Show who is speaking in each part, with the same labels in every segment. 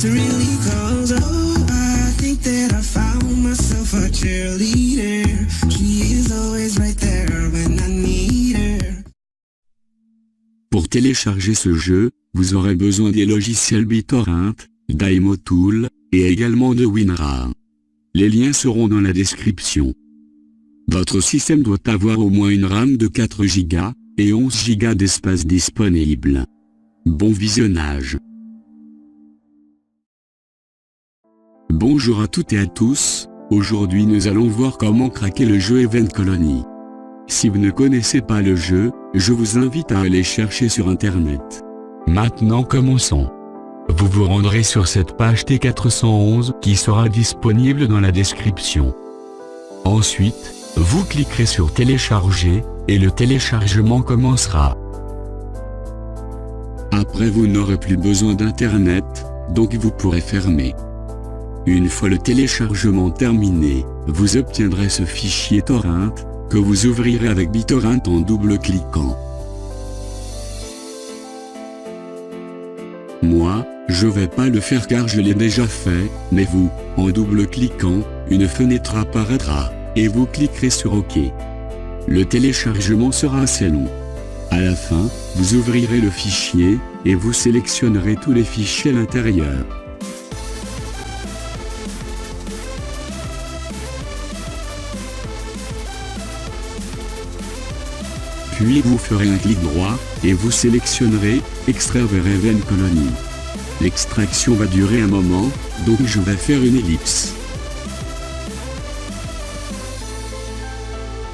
Speaker 1: to really close. Oh, I think that I found myself a cheerleader. She is always right there when I need her.
Speaker 2: Pour télécharger ce jeu, vous aurez besoin des logiciels BitTorrent, d'Imotool, et également de WinRAR. Les liens seront dans la description. Votre système doit avoir au moins une RAM de 4 Go, et 11 Go d'espace disponible. Bon visionnage. Bonjour à toutes et à tous, aujourd'hui nous allons voir comment craquer le jeu Event Colony. Si vous ne connaissez pas le jeu, je vous invite à aller chercher sur internet. Maintenant commençons. Vous vous rendrez sur cette page T411 qui sera disponible dans la description. Ensuite, vous cliquerez sur télécharger, et le téléchargement commencera. Après vous n'aurez plus besoin d'internet, donc vous pourrez fermer. Une fois le téléchargement terminé, vous obtiendrez ce fichier torrent, que vous ouvrirez avec BitTorrent en double-cliquant. Moi, je vais pas le faire car je l'ai déjà fait, mais vous, en double-cliquant, une fenêtre apparaîtra, et vous cliquerez sur OK. Le téléchargement sera assez long. À la fin, vous ouvrirez le fichier, et vous sélectionnerez tous les fichiers à l'intérieur. Puis vous ferez un clic droit, et vous sélectionnerez « Extraire vers Event Colony ». L'extraction va durer un moment, donc je vais faire une ellipse.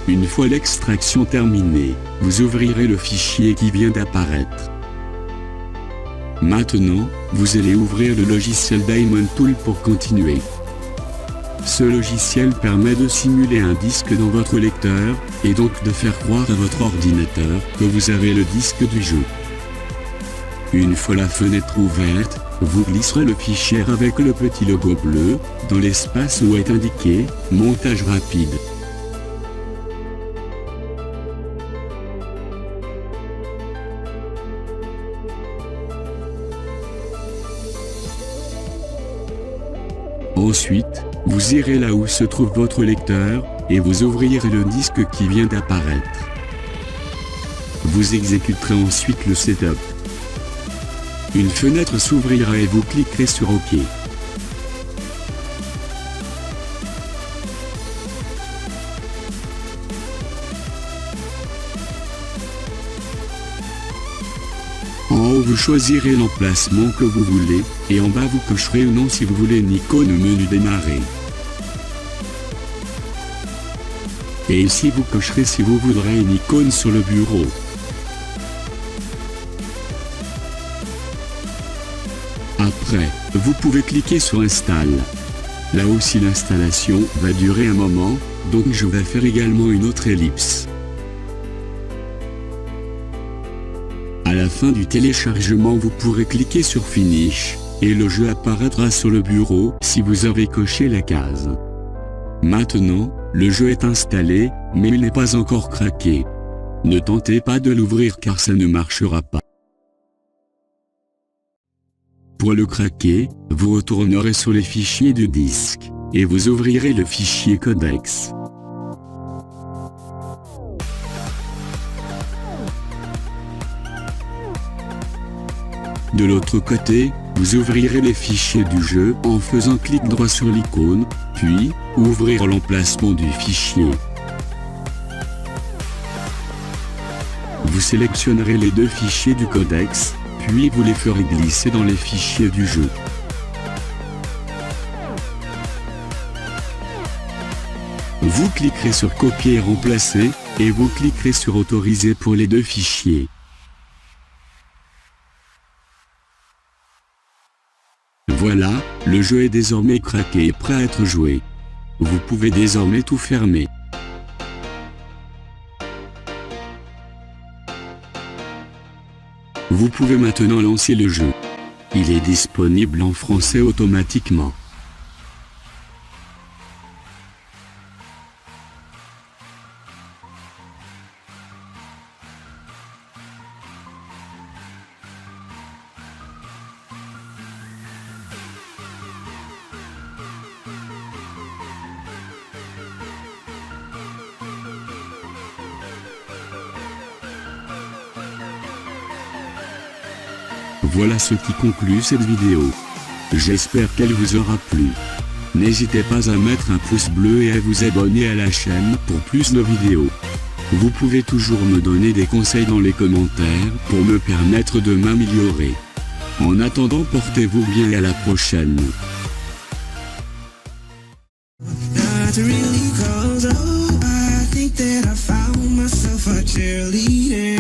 Speaker 2: Une fois l'extraction terminée, vous ouvrirez le fichier qui vient d'apparaître. Maintenant, vous allez ouvrir le logiciel Imotool pour continuer. Ce logiciel permet de simuler un disque dans votre lecteur, et donc de faire croire à votre ordinateur que vous avez le disque du jeu. Une fois la fenêtre ouverte, vous glisserez le fichier avec le petit logo bleu, dans l'espace où est indiqué « Montage rapide ». Ensuite, vous irez là où se trouve votre lecteur, et vous ouvrirez le disque qui vient d'apparaître. Vous exécuterez ensuite le setup. Une fenêtre s'ouvrira et vous cliquerez sur OK. En haut vous choisirez l'emplacement que vous voulez, et en bas vous cocherez ou non si vous voulez une icône au menu démarrer. Et ici vous cocherez si vous voudrez une icône sur le bureau. Après, vous pouvez cliquer sur Install. Là aussi l'installation va durer un moment, donc je vais faire également une autre ellipse. À la fin du téléchargement vous pourrez cliquer sur Finish, et le jeu apparaîtra sur le bureau si vous avez coché la case. Maintenant, le jeu est installé, mais il n'est pas encore craqué. Ne tentez pas de l'ouvrir car ça ne marchera pas. Pour le craquer, vous retournerez sur les fichiers du disque, et vous ouvrirez le fichier codex. De l'autre côté, vous ouvrirez les fichiers du jeu en faisant clic droit sur l'icône, puis, ouvrir l'emplacement du fichier. Vous sélectionnerez les deux fichiers du codex, puis vous les ferez glisser dans les fichiers du jeu. Vous cliquerez sur Copier et remplacer, et vous cliquerez sur Autoriser pour les deux fichiers. Voilà, le jeu est désormais craqué et prêt à être joué. Vous pouvez désormais tout fermer. Vous pouvez maintenant lancer le jeu. Il est disponible en français automatiquement. Voilà ce qui conclut cette vidéo. J'espère qu'elle vous aura plu. N'hésitez pas à mettre un pouce bleu et à vous abonner à la chaîne pour plus de vidéos. Vous pouvez toujours me donner des conseils dans les commentaires pour me permettre de m'améliorer. En attendant, portez-vous bien et à la prochaine.
Speaker 1: Not really, 'cause oh, I think that I found myself a cheerleader.